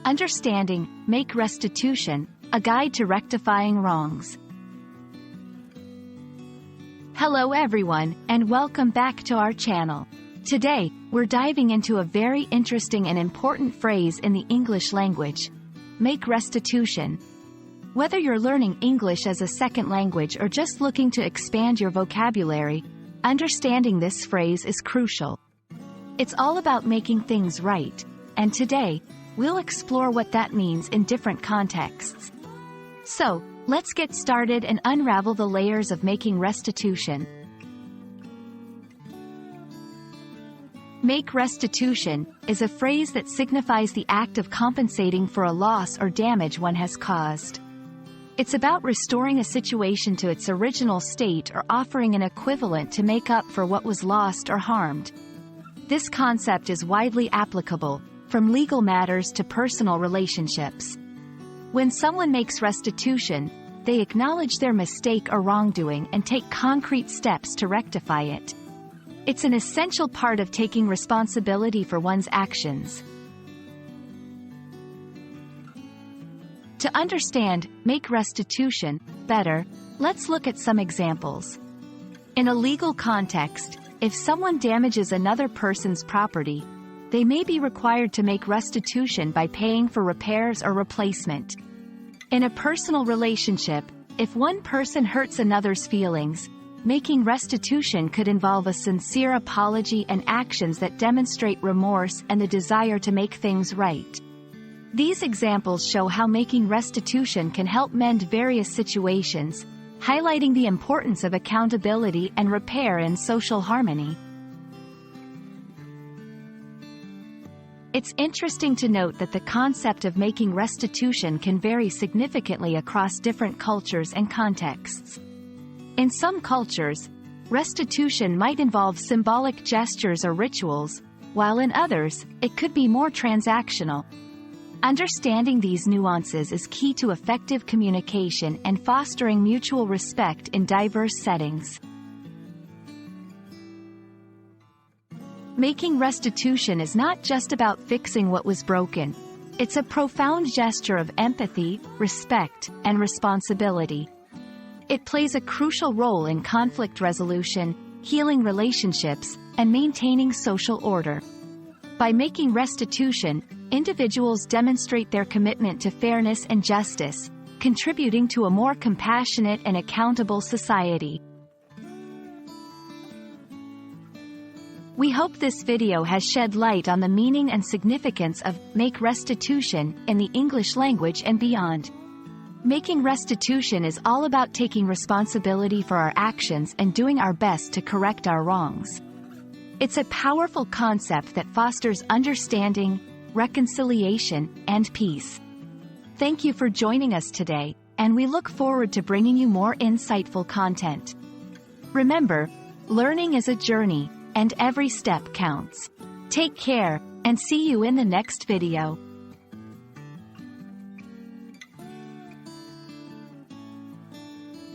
Understanding, Make Restitution, a guide to rectifying wrongs. Hello everyone, and welcome back to our channel. Today, we're diving into a very interesting and important phrase in the English language: make restitution. Whether you're learning English as a second language or just looking to expand your vocabulary, understanding this phrase is crucial. It's all about making things right, and today, we'll explore what that means in different contexts. So, let's get started and unravel the layers of making restitution. Make restitution is a phrase that signifies the act of compensating for a loss or damage one has caused. It's about restoring a situation to its original state or offering an equivalent to make up for what was lost or harmed. This concept is widely applicable, from legal matters to personal relationships. When someone makes restitution, they acknowledge their mistake or wrongdoing and take concrete steps to rectify it. It's an essential part of taking responsibility for one's actions. To understand Make Restitution better, let's look at some examples. In a legal context, if someone damages another person's property, they may be required to make restitution by paying for repairs or replacement. In a personal relationship, if one person hurts another's feelings, making restitution could involve a sincere apology and actions that demonstrate remorse and the desire to make things right. These examples show how making restitution can help mend various situations, highlighting the importance of accountability and repair in social harmony. It's interesting to note that the concept of making restitution can vary significantly across different cultures and contexts. In some cultures, restitution might involve symbolic gestures or rituals, while in others, it could be more transactional. Understanding these nuances is key to effective communication and fostering mutual respect in diverse settings. Making restitution is not just about fixing what was broken. It's a profound gesture of empathy, respect, and responsibility. It plays a crucial role in conflict resolution, healing relationships, and maintaining social order. By making restitution, individuals demonstrate their commitment to fairness and justice, contributing to a more compassionate and accountable society. We hope this video has shed light on the meaning and significance of make restitution in the English language and beyond. Making restitution is all about taking responsibility for our actions and doing our best to correct our wrongs. It's a powerful concept that fosters understanding, reconciliation, and peace. Thank you for joining us today, and we look forward to bringing you more insightful content. Remember, learning is a journey, and every step counts. Take care, and see you in the next video.